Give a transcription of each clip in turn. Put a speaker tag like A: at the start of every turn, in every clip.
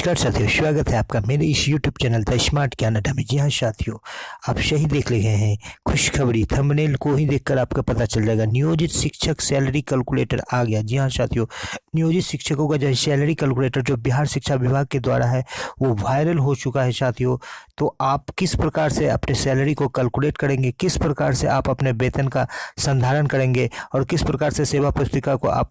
A: नमस्कार साथियों, स्वागत है आपका मेरे इस YouTube चैनल द स्मार्ट ज्ञान अड्डा में। जी हाँ साथियों, आप सही देख रहे हैं। खुशखबरी थंबनेल को ही देखकर आपका पता चल जाएगा। नियोजित शिक्षक सैलरी कैलकुलेटर आ गया। जी हाँ साथियों, नियोजित शिक्षकों का जो सैलरी कैलकुलेटर जो बिहार शिक्षा विभाग के द्वारा है वो वायरल हो चुका है साथियों। तो आप किस प्रकार से अपने सैलरी को कैलकुलेट करेंगे, किस प्रकार से आप अपने वेतन का संधारण करेंगे और किस प्रकार से सेवा पुस्तिका को आप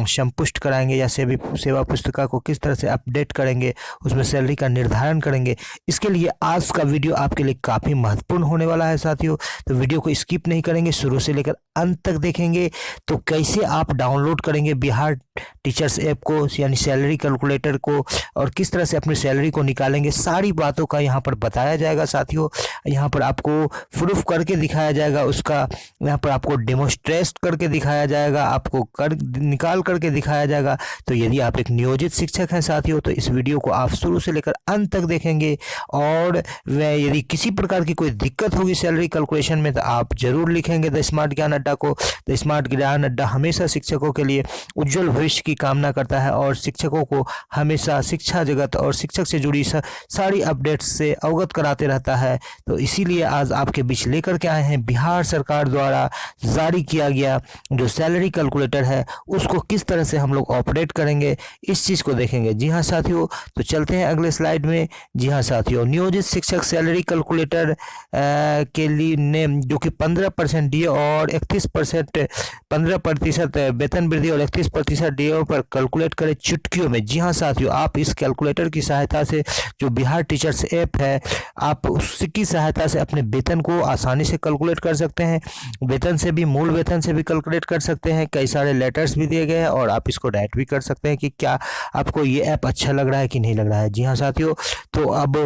A: संपुष्ट कराएंगे या सेवा पुस्तिका को किस तरह से अपडेट करेंगे, उसमें सैलरी का निर्धारण करेंगे। इसके लिए आज का वीडियो आपके लिए काफ़ी महत्वपूर्ण होने वाला है साथियों। तो वीडियो को स्किप नहीं करेंगे, शुरू से लेकर अंत तक देखेंगे। तो कैसे आप डाउनलोड करेंगे बिहार टीचर्स ऐप को, यानी सैलरी कैलकुलेटर को, और किस तरह से अपनी सैलरी को निकालेंगे, सारी बातों का यहाँ पर बताया जाएगा साथियों। यहाँ पर आपको प्रूफ करके दिखाया जाएगा, उसका यहाँ पर आपको डेमोस्ट्रेट करके दिखाया जाएगा, आपको निकाल करके दिखाया जाएगा। तो यदि आप एक नियोजित शिक्षक हैं साथियों तो इस वीडियो को आप शुरू से लेकर अंत तक देखेंगे। और यदि किसी प्रकार की कोई दिक्कत होगी सैलरी कैलकुलेशन में तो आप जरूर लिखेंगे द स्मार्ट ज्ञान अड्डा को। द स्मार्ट ज्ञान अड्डा हमेशा शिक्षकों के लिए उज्जवल भविष्य की कामना करता है और शिक्षकों को हमेशा शिक्षा जगत और शिक्षक से जुड़ी सारी अपडेट्स से अवगत कराते रहता है। तो इसीलिए आज आपके बीच लेकर के आए हैं बिहार सरकार द्वारा जारी किया गया जो सैलरी कैलकुलेटर है, उसको किस तरह से हम लोग ऑपरेट करेंगे, इस चीज़ को देखेंगे। जी हाँ साथियों, तो चलते हैं अगले स्लाइड में। जी हाँ साथियों, नियोजित शिक्षक सैलरी कैलकुलेटर के लिए ने जो कि 15% डीए और 15% वेतन वृद्धि और 31% डीए पर कैलकुलेट करें चुटकियों में। जी हाँ साथियों, आप इस कैलकुलेटर की सहायता से जो बिहार टीचर्स ऐप है, आप उसकी सहायता से अपने वेतन को आसानी से कैलकुलेट कर सकते हैं। वेतन से भी, मूल वेतन से भी कैलकुलेट कर सकते हैं। कई सारे लेटर्स भी दिए गए हैं और आप इसको राइट भी कर सकते हैं कि क्या आपको ये ऐप अच्छा लग रहा है कि नहीं लग रहा है। जी हाँ साथियों, तो अब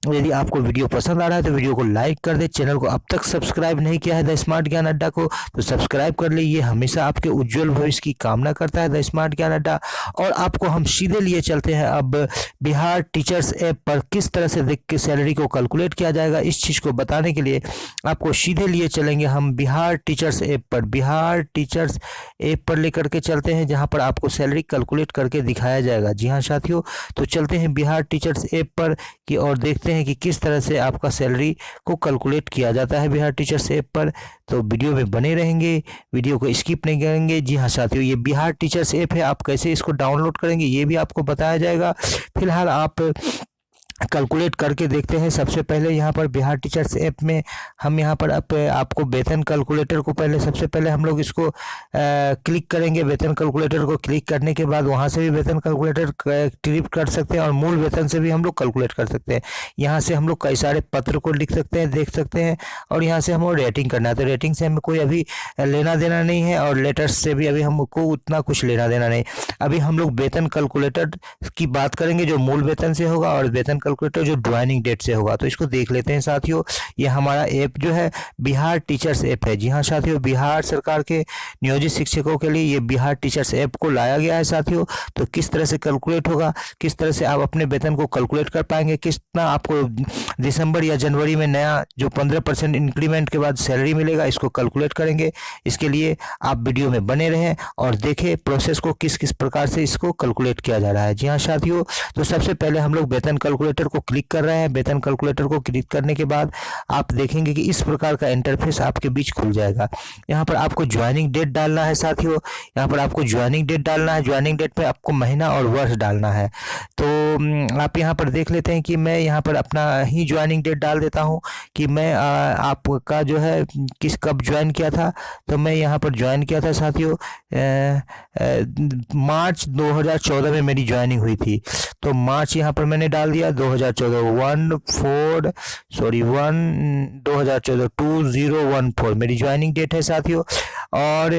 A: यदि आपको वीडियो पसंद आ रहा है तो वीडियो को लाइक कर दे। चैनल को अब तक सब्सक्राइब नहीं किया है द स्मार्ट ज्ञान अड्डा को तो सब्सक्राइब कर ले। ये हमेशा आपके उज्जवल भविष्य की कामना करता है द स्मार्ट ज्ञान अड्डा। और आपको हम सीधे लिए चलते हैं अब बिहार टीचर्स ऐप पर किस तरह से देख के सैलरी को कैलकुलेट किया जाएगा। इस चीज़ को बताने के लिए आपको सीधे लिए चलेंगे हम बिहार टीचर्स ऐप पर। बिहार टीचर्स ऐप पर लेकर के चलते हैं जहां पर आपको सैलरी कैलकुलेट करके दिखाया जाएगा। जी हाँ साथियों, तो चलते हैं बिहार टीचर्स ऐप पर कि और देखते हैं कि किस तरह से आपका सैलरी को कैलकुलेट किया जाता है बिहार टीचर्स ऐप पर। तो वीडियो में बने रहेंगे, वीडियो को स्किप नहीं करेंगे। जी हाँ साथियों, ये बिहार टीचर्स ऐप है, आप कैसे इसको डाउनलोड करेंगे ये भी आपको बताया जाएगा। फिलहाल आप कैलकुलेट करके देखते हैं। सबसे पहले यहाँ पर बिहार टीचर्स ऐप में हम यहाँ पर आपको वेतन कैलकुलेटर को सबसे पहले हम लोग इसको क्लिक करेंगे। वेतन कैलकुलेटर को क्लिक करने के बाद वहाँ से भी वेतन कैलकुलेटर क्लिक कर सकते हैं और मूल वेतन से भी हम लोग कैलकुलेट कर सकते हैं। यहाँ से हम लोग कई सारे पत्र को लिख सकते हैं, देख सकते हैं। और यहाँ से हमें रेटिंग करना है तो रेटिंग से हमें कोई अभी लेना देना नहीं है और लेटर्स से भी अभी हमको उतना कुछ लेना देना नहीं। अभी हम लोग वेतन कैलकुलेटर की बात करेंगे जो मूल वेतन से होगा और वेतन कैलकुलेटर जो ज्वाइनिंग डेट से होगा। तो इसको देख लेते हैं साथियों। ये हमारा ऐप जो है बिहार टीचर्स ऐप है। जी हाँ साथियों, बिहार सरकार के नियोजित शिक्षकों के लिए ये बिहार टीचर्स ऐप को लाया गया है साथियों। तो किस तरह से कैलकुलेट होगा, किस तरह से आप अपने वेतन को कैलकुलेट कर पाएंगे, कितना आपको दिसंबर या जनवरी में नया जो 15% इंक्रीमेंट के बाद सैलरी मिलेगा, इसको कैलकुलेट करेंगे। इसके लिए आप वीडियो में बने रहें और देखें प्रोसेस को किस किस प्रकार से इसको कैलकुलेट किया जा रहा है। जी हाँ साथियों, तो सबसे पहले हम लोग वेतन कैलकुलेटर को क्लिक कर रहे हैं। वेतन कैलकुलेटर को क्लिक करने के बाद आप देखेंगे कि इस प्रकार का इंटरफेस आपके बीच खुल जाएगा। यहाँ पर आपको ज्वाइनिंग डेट डालना है साथियों। यहाँ पर आपको ज्वाइनिंग डेट डालना है। ज्वाइनिंग डेट पे आपको महीना और वर्ष डालना है। तो आप यहाँ पर देख लेते हैं कि मैं यहाँ पर अपना ही ज्वाइनिंग डेट डाल देता हूँ कि मैं आपका जो है कब ज्वाइन किया था। तो मैं यहाँ पर ज्वाइन किया था साथियों मार्च 2014 में मेरी ज्वाइनिंग हुई थी। तो मार्च यहाँ पर मैंने डाल दिया 2014 2014 मेरी ज्वाइनिंग डेट है साथियों। और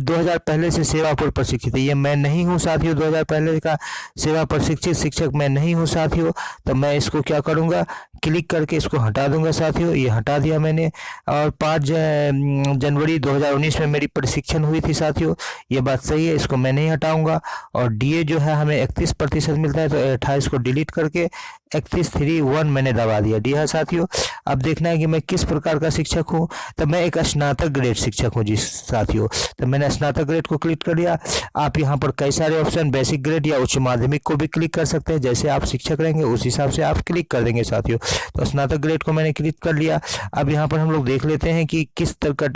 A: 2000 पहले से सेवा पर प्रशिक्षित है, ये मैं नहीं हूँ साथियों। 2000 पहले का सेवा प्रशिक्षित शिक्षक मैं नहीं हूँ साथियों। तो मैं इसको क्या करूँगा, क्लिक करके इसको हटा दूंगा साथियों। ये हटा दिया मैंने। और 5 जनवरी 2019 में मेरी प्रशिक्षण हुई थी साथियों, ये बात सही है, इसको मैं नहीं हटाऊंगा। और डीए जो है हमें 31% मिलता है तो 28 को डिलीट करके 3131 मैंने दबा दिया। जी हाँ साथियों, अब देखना है कि मैं किस प्रकार का शिक्षक हूँ। तो मैं एक स्नातक ग्रेड शिक्षक हूँ जी साथियों। तो मैंने स्नातक ग्रेड को क्लिक कर लिया। आप यहाँ पर कई सारे ऑप्शन बेसिक ग्रेड या उच्च माध्यमिक को भी क्लिक कर सकते हैं। जैसे आप शिक्षक रहेंगे उस हिसाब से आप क्लिक कर देंगे साथियों। तो स्नातक ग्रेड को मैंने क्लिक कर लिया। अब यहाँ पर हम लोग देख लेते हैं कि किस तरह का,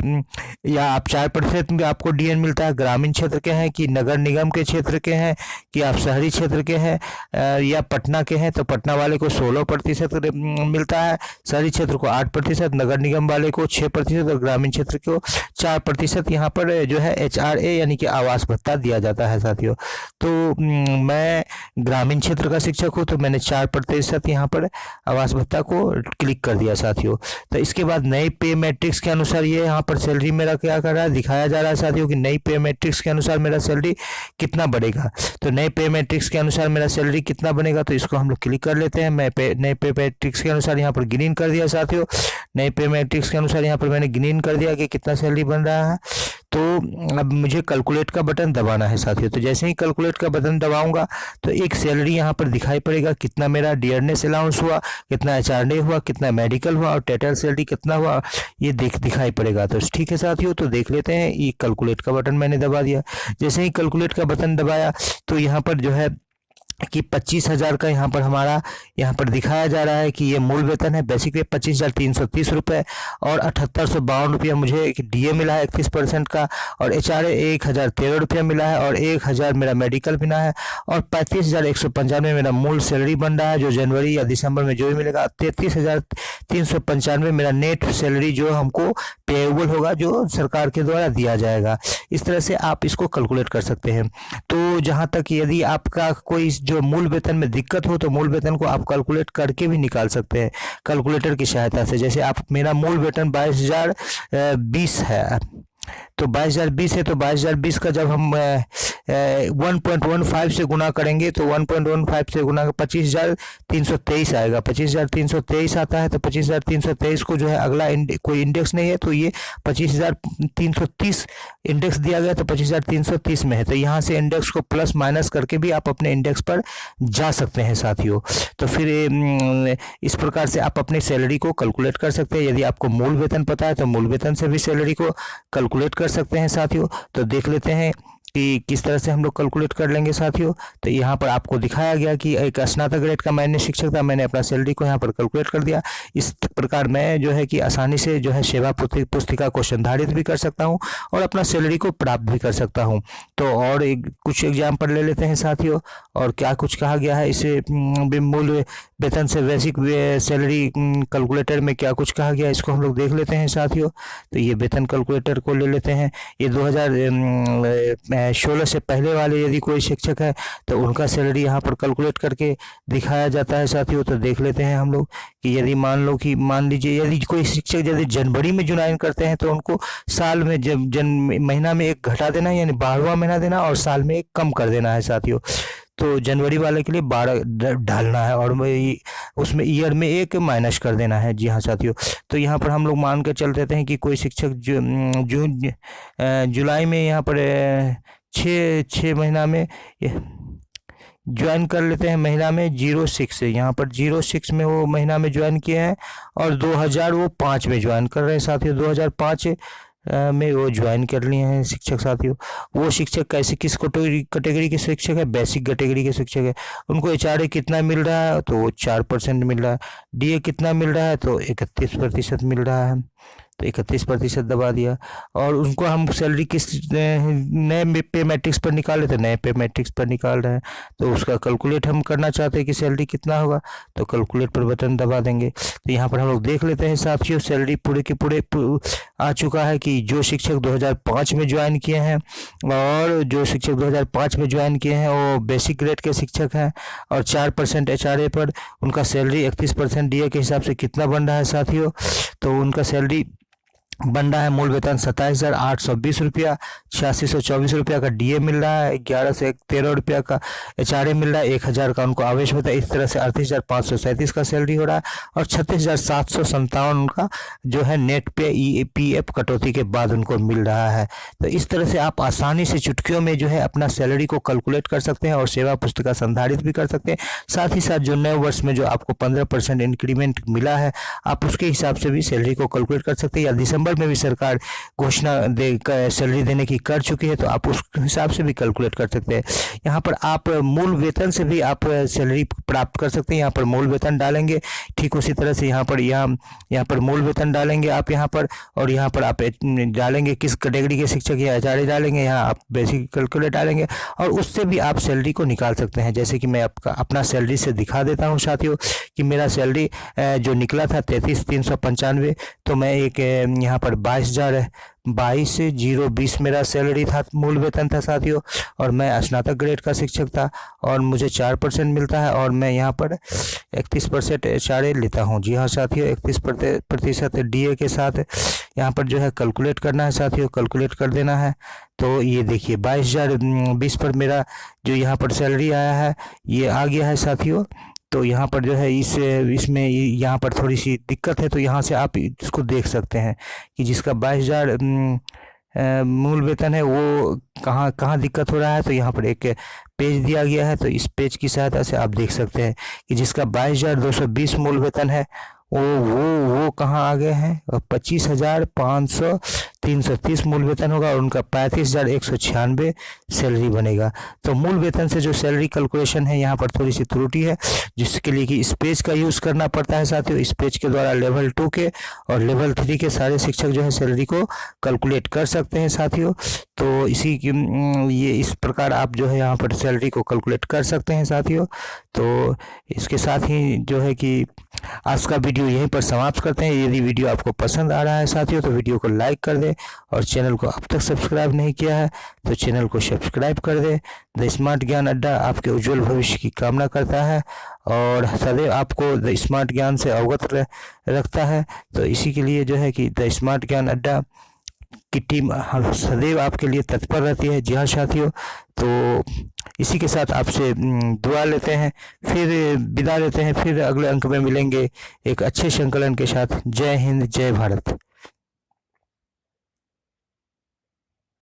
A: या आप 4% में आपको डीएन मिलता है, ग्रामीण क्षेत्र के हैं कि नगर निगम के क्षेत्र के हैं कि आप शहरी क्षेत्र के हैं या पटना के हैं। तो पटना वाले को 16% मिलता है, शहरी क्षेत्र को 8%, नगर निगम वाले को 6% और ग्रामीण क्षेत्र को 4% यहाँ पर जो है HRA यानी कि आवास भत्ता दिया जाता है साथियों। तो मैं ग्रामीण क्षेत्र का शिक्षक हूँ तो मैंने 4% यहाँ पर आवास भत्ता को क्लिक कर दिया साथियों। तो इसके बाद नई पे मैट्रिक्स के अनुसार ये यहाँ पर सैलरी मेरा क्या कर रहा है, दिखाया जा रहा है साथियों कि नई पे मैट्रिक्स के अनुसार मेरा सैलरी कितना बढ़ेगा। तो नए पे मैट्रिक्स के अनुसार मेरा सैलरी कितना बनेगा, तो इसको हम लोग क्लिक कर लेते हैं। मैं नए पे मैट्रिक्स के अनुसार यहाँ पर गिनीन कर दिया साथियों। नए पे मैट्रिक्स के अनुसार यहाँ पर मैंने गिनीन कर दिया कि कितना सैलरी बन रहा है। तो अब मुझे कैलकुलेट का बटन दबाना है साथियों। तो जैसे ही कैलकुलेट का बटन दबाऊंगा तो एक सैलरी यहाँ पर दिखाई पड़ेगा, कितना मेरा डियरनेस अलाउंस हुआ, कितना HRA हुआ, कितना मेडिकल हुआ और टोटल सैलरी कितना हुआ, ये दिखाई पड़ेगा। तो ठीक है साथियों, तो देख लेते हैं। ये कैलकुलेट का बटन मैंने दबा दिया। जैसे ही कैलकुलेट का बटन दबाया तो यहाँ पर जो है कि 25,000 का यहाँ पर हमारा यहाँ पर दिखाया जा रहा है कि ये मूल वेतन है। बेसिक पे 25,330 रुपये और 7,852 रुपया मुझे DA मिला है 31% का, और HRA 1,013 रुपया मिला है, और 1,000 मेरा मेडिकल मिला है, और 35,195 मेरा मूल सैलरी बन रहा है जो जनवरी या दिसंबर में जो भी मिलेगा। 33,395 मेरा नेट सैलरी जो हमको पेएबल होगा, जो सरकार के द्वारा दिया जाएगा। इस तरह से आप इसको कैलकुलेट कर सकते हैं। तो जहाँ तक यदि आपका कोई जो मूल वेतन में दिक्कत हो तो मूल वेतन को आप कैलकुलेट करके भी निकाल सकते हैं कैलकुलेटर की सहायता से। जैसे आप, मेरा मूल वेतन 22,020 है, तो 22,020 है, तो 22,020 का जब हम 1.15 से गुना करेंगे तो 1.15 से गुना 25,323 आएगा। 25,323 आता है। तो 25,323 को जो है अगला कोई इंडेक्स नहीं है, तो ये 25,330 इंडेक्स दिया गया, तो 25,330 में है। तो यहाँ से इंडेक्स को प्लस माइनस करके भी आप अपने इंडेक्स पर जा सकते हैं साथियों। तो फिर इस प्रकार से आप अपनी सैलरी को कैलकुलेट कर सकते हैं। यदि आपको मूल वेतन पता है तो मूल वेतन से भी सैलरी को कैलकुलेट कर सकते हैं साथियों। तो देख लेते हैं कि किस तरह से हम लोग कैलकुलेट कर लेंगे साथियों। तो यहाँ पर आपको दिखाया गया कि एक स्नातक ग्रेड का मैंने शिक्षक था, मैंने अपना सैलरी को यहाँ पर कैलकुलेट कर दिया। इस प्रकार मैं जो है कि आसानी से जो है सेवा पुस्तिका को संधारित भी कर सकता हूँ और अपना सैलरी को प्राप्त भी कर सकता हूँ। तो और कुछ एग्जाम्पल ले लेते हैं साथियों, और क्या कुछ कहा गया है इसे मूल वेतन से बेसिक सैलरी कैलकुलेटर में क्या कुछ कहा गया, इसको हम लोग देख लेते हैं साथियों। तो ये वेतन कैलकुलेटर को ले लेते हैं। ये 2016 से पहले वाले यदि कोई शिक्षक है तो उनका सैलरी यहाँ पर कैलकुलेट करके दिखाया जाता है साथियों। तो देख लेते हैं हम लोग कि यदि मान लीजिए यदि कोई शिक्षक यदि जनवरी में ज्वाइन करते हैं तो उनको साल में महीना में एक घटा देना है, यानी 12वां महीना देना, और साल में एक कम कर देना है साथियों। तो जनवरी वाले के लिए 12 डालना है और उसमें ईयर में एक माइनस कर देना है। जी हाँ साथियों, तो यहाँ पर हम लोग मान के चल देते हैं कि कोई शिक्षक जुलाई में यहाँ पर 6 महीना में ज्वाइन कर लेते हैं, महीना में 06 से, यहाँ पर 06 में वो महीना में ज्वाइन किए हैं, और 2005 में ज्वाइन कर रहे हैं साथियों। 2005 में वो ज्वाइन कर लिए हैं शिक्षक साथियों। वो शिक्षक कैसे, किस कैटेगरी के शिक्षक है, बेसिक कैटेगरी के शिक्षक है। उनको HRA कितना मिल रहा है, तो वो 4% मिल रहा है। DA कितना मिल रहा है, तो 31% मिल रहा है। तो 31% दबा दिया, और उनको हम सैलरी किस नए पे मैट्रिक्स पर निकाल रहे थे, नए पे मैट्रिक्स पर निकाल रहे हैं। तो उसका कैलकुलेट हम करना चाहते हैं कि सैलरी कितना होगा, तो कैलकुलेट पर बटन दबा देंगे। तो यहाँ पर हम लोग देख लेते हैं साथियों, सैलरी पूरे के पूरे आ चुका है कि जो शिक्षक 2005 में ज्वाइन किए हैं, और जो शिक्षक 2005 में ज्वाइन किए हैं वो बेसिक ग्रेड के शिक्षक हैं, और 4% HRA पर उनका सैलरी 31% DA के हिसाब से कितना बन रहा है साथियों। तो उनका सैलरी बन रहा है मूल वेतन 27,820 रुपया, 8624 रुपया का डीए मिल रहा है, 11 से 13 रुपया का एचआरए मिल रहा है, 1000 का उनको आवेश होता है। इस तरह से 38,537 का सैलरी हो रहा है और 36,757 उनका जो है नेट पे ईपीएफ कटौती के बाद उनको मिल रहा है। तो इस तरह से आप आसानी से चुटकियों में जो है अपना सैलरी को कैलकुलेट कर सकते हैं और सेवा पुस्तिका संधारित भी कर सकते हैं। साथ ही साथ जो नए वर्ष में जो आपको 15% इंक्रीमेंट मिला है, आप उसके हिसाब से भी सैलरी को कैलकुलेट कर सकते हैं। या दिसंबर में भी सरकार घोषणा सैलरी देने की कर चुकी है, तो आप उस हिसाब से भी कैलकुलेट कर सकते हैं। यहाँ पर आप मूल वेतन से भी आप सैलरी प्राप्त कर सकते हैं। यहाँ पर मूल वेतन डालेंगे, ठीक उसी तरह से यहाँ पर मूल वेतन डालेंगे आप यहाँ पर, और यहाँ पर आप डालेंगे किस कैटेगरी के शिक्षक या आचार्य डालेंगे, यहाँ आप बेसिक कैलकुलेट डालेंगे और उससे भी आप सैलरी को निकाल सकते हैं। जैसे कि मैं आपका अपना सैलरी से दिखा देता हूँ साथियों कि मेरा सैलरी जो निकला था 33,395, तो मैं एक यहाँ पर 22,020 मेरा सैलरी था, मूल वेतन था साथियों। और मैं स्नातक ग्रेड का शिक्षक था और मुझे 4% मिलता है और मैं यहाँ पर 31% एचआरए लेता हूँ। जी हाँ साथियों, 31% डीए के साथ यहाँ पर जो है कैलकुलेट करना है साथियों, कैलकुलेट कर देना है। तो ये देखिए 22,020 पर मेरा जो यहाँ पर सैलरी आया है ये आ गया है साथियों। तो यहाँ पर जो है इसमें यहाँ पर थोड़ी सी दिक्कत है, तो यहाँ से आप इसको देख सकते हैं कि जिसका 22,000 मूल वेतन है वो कहाँ कहाँ दिक्कत हो रहा है। तो यहाँ पर एक पेज दिया गया है, तो इस पेज की सहायता से आप देख सकते हैं कि जिसका 22,220 मूल वेतन है वो कहाँ आ गए हैं। 25,500 मूल वेतन होगा और उनका 35,196 सैलरी बनेगा। तो मूल वेतन से जो सैलरी कैलकुलेशन है यहाँ पर थोड़ी सी त्रुटि है, जिसके लिए कि इस पेज का यूज़ करना पड़ता है साथियों। इस पेज के द्वारा लेवल 2 के और लेवल 3 के सारे शिक्षक जो है सैलरी को कैलकुलेट कर सकते हैं साथियों। तो ये इस प्रकार आप जो है यहाँ पर सैलरी को कैलकुलेट कर सकते हैं साथियों। तो इसके साथ ही जो है कि आज का वीडियो यहीं पर समाप्त करते हैं। यदि वीडियो आपको पसंद आ रहा है साथियों तो वीडियो को लाइक कर दें और चैनल को अब तक सब्सक्राइब नहीं किया है तो चैनल को सब्सक्राइब कर दें। द स्मार्ट ज्ञान अड्डा आपके उज्जवल भविष्य की कामना करता है और सदैव आपको द स्मार्ट ज्ञान से अवगत रखता है। तो इसी के लिए जो है कि द स्मार्ट ज्ञान अड्डा की टीम सदैव आपके लिए तत्पर रहती है। जी हाँ साथियों, तो इसी के साथ आपसे दुआ लेते हैं, फिर विदा लेते हैं, फिर अगले अंक में मिलेंगे एक अच्छे संकलन के साथ। जय हिंद, जय भारत।